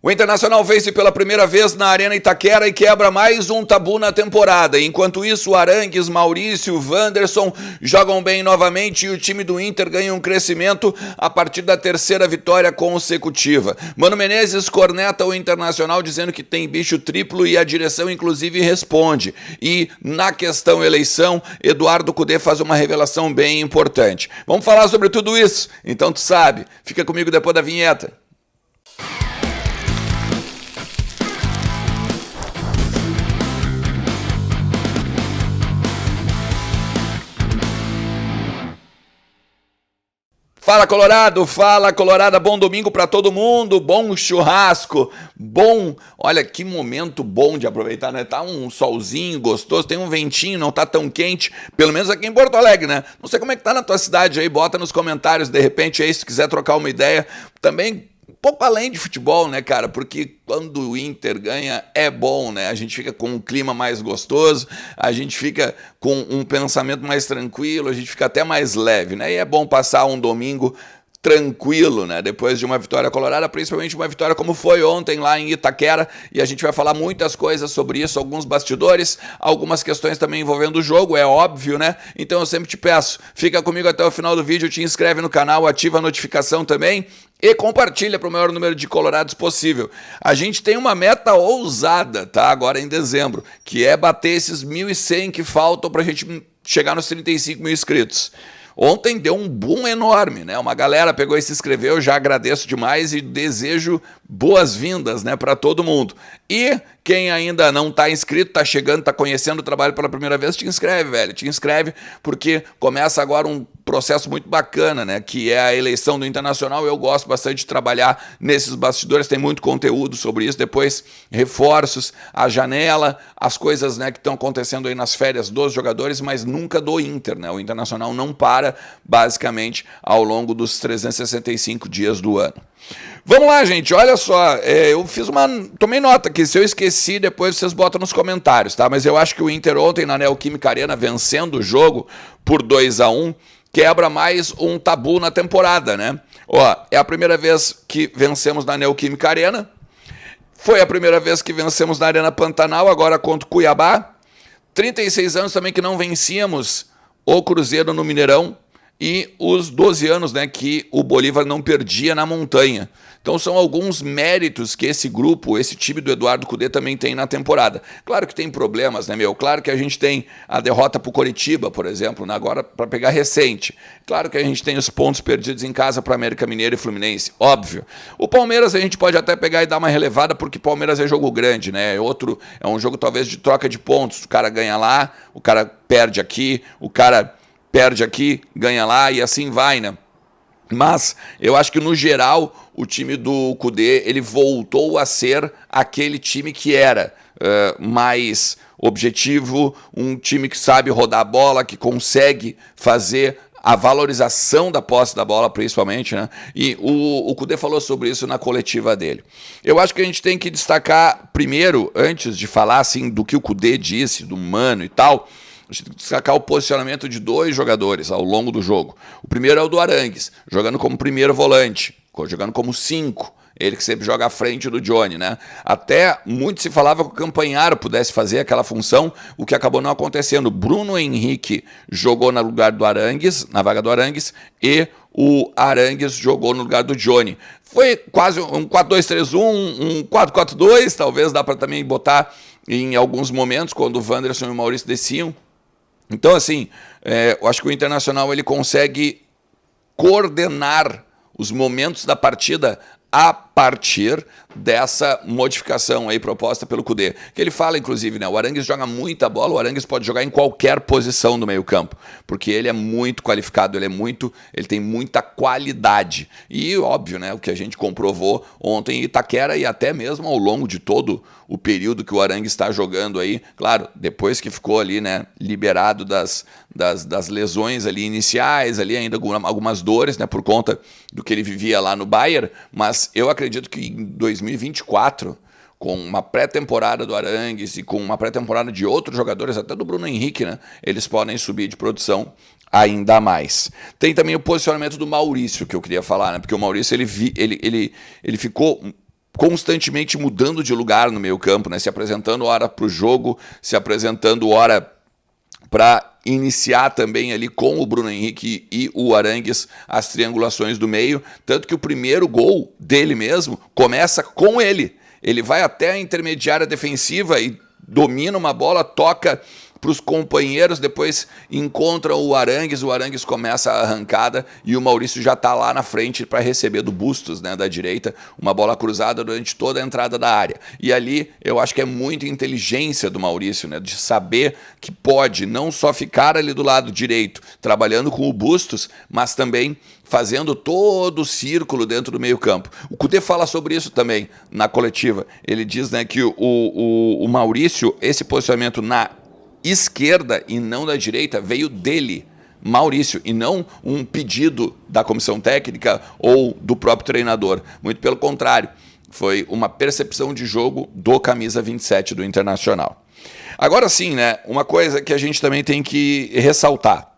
O Internacional vence pela primeira vez na Arena Itaquera e quebra mais um tabu na temporada. Enquanto isso, o Arangues, Maurício, Wanderson jogam bem novamente e o time do Inter ganha um crescimento a partir da terceira vitória consecutiva. Mano Menezes corneta o Internacional dizendo que tem bicho triplo e a direção inclusive responde. E na questão eleição, Eduardo Cudê faz uma revelação bem importante. Vamos falar sobre tudo isso? Então tu sabe, fica comigo depois da vinheta. Fala Colorada, bom domingo para todo mundo, bom churrasco, olha que momento bom de aproveitar, né? Tá um solzinho gostoso, tem um ventinho, não tá tão quente, pelo menos aqui em Porto Alegre, né? Não sei como é que tá na tua cidade aí, bota nos comentários, de repente aí, se quiser trocar uma ideia, também um pouco além de futebol, né, cara? Porque quando o Inter ganha é bom, né? A gente fica com um clima mais gostoso, a gente fica com um pensamento mais tranquilo, a gente fica até mais leve, né? E é bom passar um domingo tranquilo, né? Depois de uma vitória colorada, principalmente uma vitória como foi ontem lá em Itaquera, e a gente vai falar muitas coisas sobre isso, alguns bastidores, algumas questões também envolvendo o jogo, é óbvio, né? Então eu sempre te peço, fica comigo até o final do vídeo, te inscreve no canal, ativa a notificação também e compartilha para o maior número de colorados possível. A gente tem uma meta ousada, tá? Agora em dezembro, que é bater esses 1.100 que faltam para a gente chegar nos 35 mil inscritos. Ontem deu um boom enorme, né? Uma galera pegou e se inscreveu, já agradeço demais e desejo boas-vindas, né, para todo mundo. E quem ainda não está inscrito, está chegando, está conhecendo o trabalho pela primeira vez, te inscreve, velho, te inscreve, porque começa agora um processo muito bacana, né, que é a eleição do Internacional. Eu gosto bastante de trabalhar nesses bastidores, tem muito conteúdo sobre isso, depois reforços, a janela, as coisas, né, que estão acontecendo aí nas férias dos jogadores, mas nunca do Inter, né, o Internacional não para, basicamente, ao longo dos 365 dias do ano. Vamos lá, gente, olha só, tomei nota aqui, se eu esqueci, depois vocês botam nos comentários, tá? Mas eu acho que o Inter ontem na Neoquímica Arena, vencendo o jogo por 2-1, quebra mais um tabu na temporada, né? Ó, é a primeira vez que vencemos na Neoquímica Arena, foi a primeira vez que vencemos na Arena Pantanal, agora contra o Cuiabá, 36 anos também que não vencíamos o Cruzeiro no Mineirão, e os 12 anos, né, que o Bolívar não perdia na montanha. Então são alguns méritos que esse grupo, esse time do Eduardo Cudê também tem na temporada. Claro que tem problemas, né, meu? Claro que a gente tem a derrota para o Coritiba, por exemplo, né, agora para pegar recente. Claro que a gente tem os pontos perdidos em casa para América Mineiro e Fluminense, óbvio. O Palmeiras a gente pode até pegar e dar uma relevada, porque Palmeiras é jogo grande, né? É um jogo talvez de troca de pontos. O cara ganha lá, o cara perde aqui, o cara perde aqui, ganha lá e assim vai, né? Mas eu acho que no geral o time do Cudê, ele voltou a ser aquele time que era mais objetivo, um time que sabe rodar a bola, que consegue fazer a valorização da posse da bola, principalmente, né? E o Cudê falou sobre isso na coletiva dele. Eu acho que a gente tem que destacar primeiro, antes de falar assim do que o Cudê disse, do Mano e tal, a gente tem que destacar o posicionamento de dois jogadores ao longo do jogo. O primeiro é o do Arangues, jogando como primeiro volante, jogando como 5. Ele que sempre joga à frente do Johnny, né? Até muito se falava que o Campanharo pudesse fazer aquela função, o que acabou não acontecendo. Bruno Henrique jogou no lugar do Arangues, na vaga do Arangues, e o Arangues jogou no lugar do Johnny. Foi quase um 4-2-3-1, um 4-4-2, talvez dá para também botar em alguns momentos, quando o Wanderson e o Maurício desciam. Então, assim, eu acho que o Internacional ele consegue coordenar os momentos da partida a partir dessa modificação aí proposta pelo Cudê. Que ele fala, inclusive, né? O Arangues joga muita bola, o Arangues pode jogar em qualquer posição do meio-campo, porque ele é muito qualificado, ele tem muita qualidade. E, óbvio, né? O que a gente comprovou ontem em Itaquera e até mesmo ao longo de todo o período que o Arangues está jogando aí, claro, depois que ficou ali, né, liberado das lesões ali iniciais, ali ainda algumas dores, né, por conta do que ele vivia lá no Bayern, mas eu acredito que em 2024, com uma pré-temporada do Arangues e com uma pré-temporada de outros jogadores, até do Bruno Henrique, né, eles podem subir de produção ainda mais. Tem também o posicionamento do Maurício, que eu queria falar, né, porque o Maurício ele ficou constantemente mudando de lugar no meio campo, né? Se apresentando hora para o jogo, se apresentando hora para iniciar também ali com o Bruno Henrique e o Arangues as triangulações do meio, tanto que o primeiro gol dele mesmo começa com ele. Ele vai até a intermediária defensiva e domina uma bola, toca para os companheiros, depois encontra o Arangues começa a arrancada e o Maurício já está lá na frente para receber do Bustos, né, da direita, uma bola cruzada durante toda a entrada da área. E ali eu acho que é muita inteligência do Maurício, né, de saber que pode não só ficar ali do lado direito, trabalhando com o Bustos, mas também fazendo todo o círculo dentro do meio campo. O Kudê fala sobre isso também na coletiva. Ele diz, né, que o Maurício, esse posicionamento na esquerda e não da direita, veio dele, Maurício, e não um pedido da comissão técnica ou do próprio treinador. Muito pelo contrário, foi uma percepção de jogo do camisa 27 do Internacional. Agora sim, né, uma coisa que a gente também tem que ressaltar.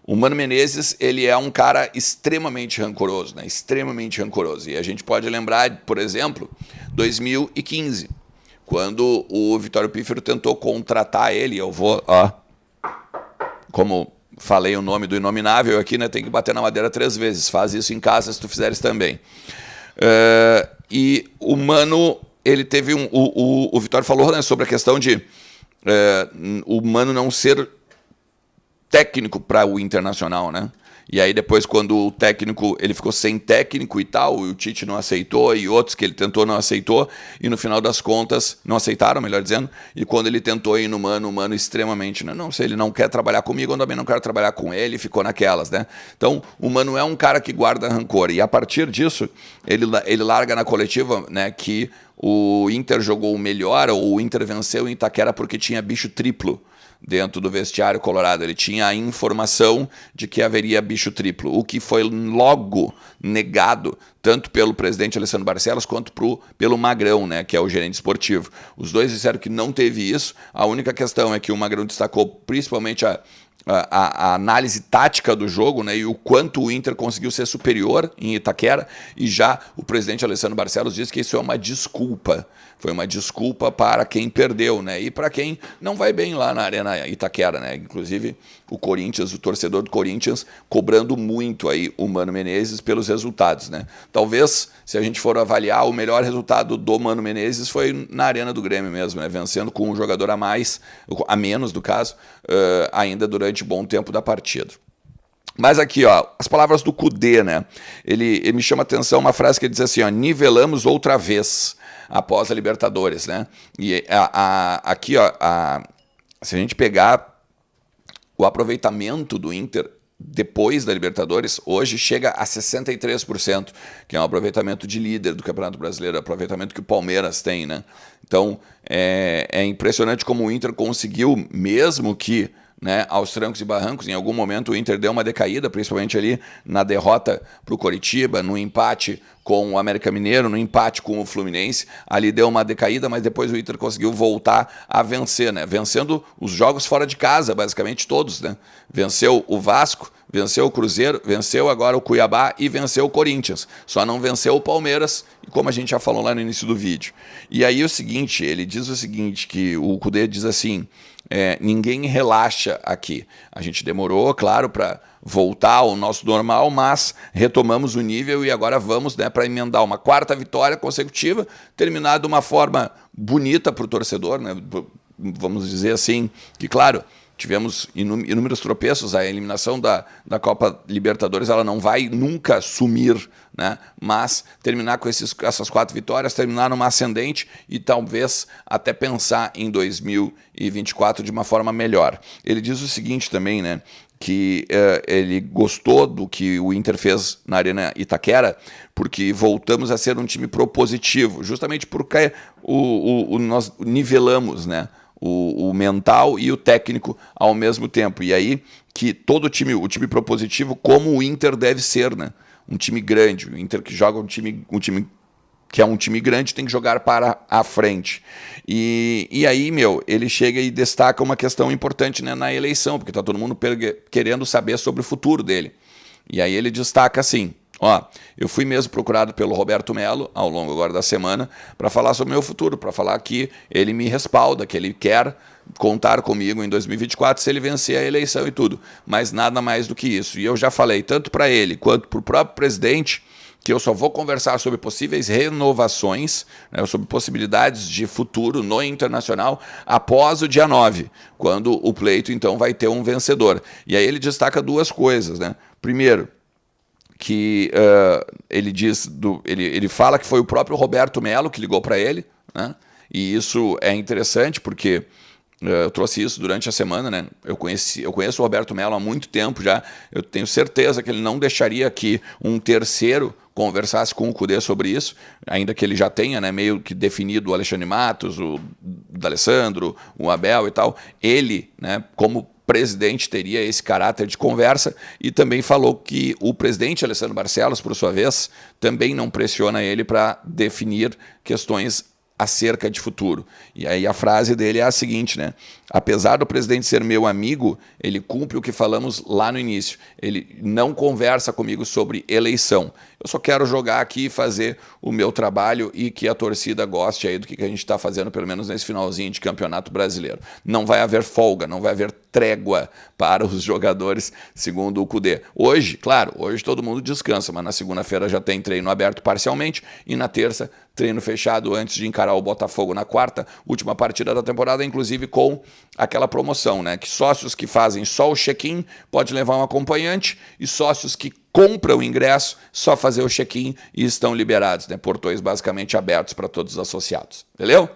O Mano Menezes, ele é um cara extremamente rancoroso, né, extremamente rancoroso. E a gente pode lembrar, por exemplo, 2015, quando o Vitório Pífero tentou contratar ele. Eu vou, como falei o nome do inominável aqui, né, tem que bater na madeira 3 vezes. Faz isso em casa se tu fizeres também. E o Mano, ele teve o Vitório falou, né, sobre a questão de o Mano não ser técnico para o Internacional, né? E aí depois, quando o técnico, ele ficou sem técnico e tal, o Tite não aceitou, e outros que ele tentou não aceitou, e no final das contas, não aceitaram, melhor dizendo, e quando ele tentou ir no Mano, o Mano extremamente, né? Não, se ele não quer trabalhar comigo, eu também não quero trabalhar com ele, ficou naquelas, né? Então, o Mano é um cara que guarda rancor, e a partir disso, ele larga na coletiva, né, que o Inter jogou melhor, ou o Inter venceu em Itaquera porque tinha bicho triplo dentro do vestiário colorado. Ele tinha a informação de que haveria bicho triplo, o que foi logo negado tanto pelo presidente Alessandro Barcelos quanto pelo Magrão, né, que é o gerente esportivo. Os dois disseram que não teve isso. A única questão é que o Magrão destacou principalmente a análise tática do jogo, né, e o quanto o Inter conseguiu ser superior em Itaquera, e já o presidente Alessandro Barcelos disse que isso é uma desculpa. Foi uma desculpa para quem perdeu, né, e para quem não vai bem lá na Arena Itaquera, né, inclusive o Corinthians, o torcedor do Corinthians, cobrando muito aí o Mano Menezes pelos resultados, né. Talvez, se a gente for avaliar, o melhor resultado do Mano Menezes foi na Arena do Grêmio mesmo, né, vencendo com um jogador a menos, no caso, ainda durante bom tempo da partida. Mas aqui, ó, as palavras do Kudê, né? Ele me chama a atenção uma frase que ele diz assim, ó, nivelamos outra vez após a Libertadores, né? E aqui, ó, se a gente pegar o aproveitamento do Inter depois da Libertadores, hoje chega a 63%, que é um aproveitamento de líder do Campeonato Brasileiro, aproveitamento que o Palmeiras tem, né? Então, é impressionante como o Inter conseguiu, mesmo que, né, aos trancos e barrancos, em algum momento o Inter deu uma decaída, principalmente ali na derrota para o Coritiba, no empate com o América Mineiro, no empate com o Fluminense, ali deu uma decaída, mas depois o Inter conseguiu voltar a vencer, né, vencendo os jogos fora de casa, basicamente todos, né, venceu o Vasco, venceu o Cruzeiro, venceu agora o Cuiabá e venceu o Corinthians, só não venceu o Palmeiras, como a gente já falou lá no início do vídeo. E aí o seguinte, ele diz o seguinte, que o Kudê diz assim, ninguém relaxa aqui. A gente demorou, claro, para voltar ao nosso normal, mas retomamos o nível e agora vamos, né, para emendar uma 4ª vitória consecutiva, terminar de uma forma bonita para o torcedor, né, vamos dizer assim, que claro, tivemos inúmeros tropeços, a eliminação da Copa Libertadores ela não vai nunca sumir, né? Mas terminar com essas 4 vitórias, terminar numa ascendente e talvez até pensar em 2024 de uma forma melhor. Ele diz o seguinte também, né? Que ele gostou do que o Inter fez na Arena Itaquera, porque voltamos a ser um time propositivo, justamente porque nós nivelamos, né, o mental e o técnico ao mesmo tempo. E aí que todo time, o time propositivo, como o Inter deve ser, né? Um time grande, o Inter que joga um time que é um time grande, tem que jogar para a frente. E aí, ele chega e destaca uma questão importante, né, na eleição, porque está todo mundo querendo saber sobre o futuro dele. E aí ele destaca assim, Ó, eu fui mesmo procurado pelo Roberto Mello, ao longo agora da semana, para falar sobre o meu futuro, para falar que ele me respalda, que ele quer contar comigo em 2024 se ele vencer a eleição e tudo. Mas nada mais do que isso. E eu já falei, tanto para ele quanto para o próprio presidente, que eu só vou conversar sobre possíveis renovações, né, sobre possibilidades de futuro no internacional após o dia 9, quando o pleito então vai ter um vencedor. E aí ele destaca duas coisas, né? Primeiro, que ele fala que foi o próprio Roberto Mello que ligou para ele, né? E isso é interessante porque eu trouxe isso durante a semana, né? Eu conheço o Roberto Mello há muito tempo já. Eu tenho certeza que ele não deixaria que um terceiro conversasse com o Cudê sobre isso, ainda que ele já tenha, né, meio que definido o Alexandre Matos, o D'Alessandro, o Abel e tal. Ele, né, como presidente, teria esse caráter de conversa, e também falou que o presidente Alessandro Barcelos, por sua vez, também não pressiona ele para definir questões acerca de futuro. E aí a frase dele é a seguinte, né? Apesar do presidente ser meu amigo, ele cumpre o que falamos lá no início. Ele não conversa comigo sobre eleição. Eu só quero jogar aqui e fazer o meu trabalho e que a torcida goste aí do que a gente está fazendo, pelo menos nesse finalzinho de Campeonato Brasileiro. Não vai haver folga, não vai haver trégua para os jogadores, segundo o Cudê. Hoje, claro, hoje todo mundo descansa, mas na segunda-feira já tem treino aberto parcialmente e na terça treino fechado antes de encarar o Botafogo na quarta, última partida da temporada, inclusive com aquela promoção, né? Que sócios que fazem só o check-in pode levar um acompanhante e sócios que compram o ingresso só fazer o check-in e estão liberados, né? Portões basicamente abertos para todos os associados. Beleza?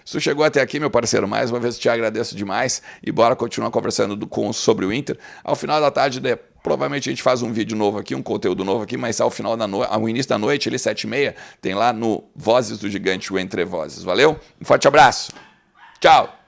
Se tu chegou até aqui, meu parceiro, mais uma vez te agradeço demais e bora continuar conversando sobre o Inter. Ao final da tarde, provavelmente a gente faz um vídeo novo aqui, um conteúdo novo aqui, mas ao início da noite, ali 7h30, tem lá no Vozes do Gigante, o Entre Vozes. Valeu? Um forte abraço. Tchau.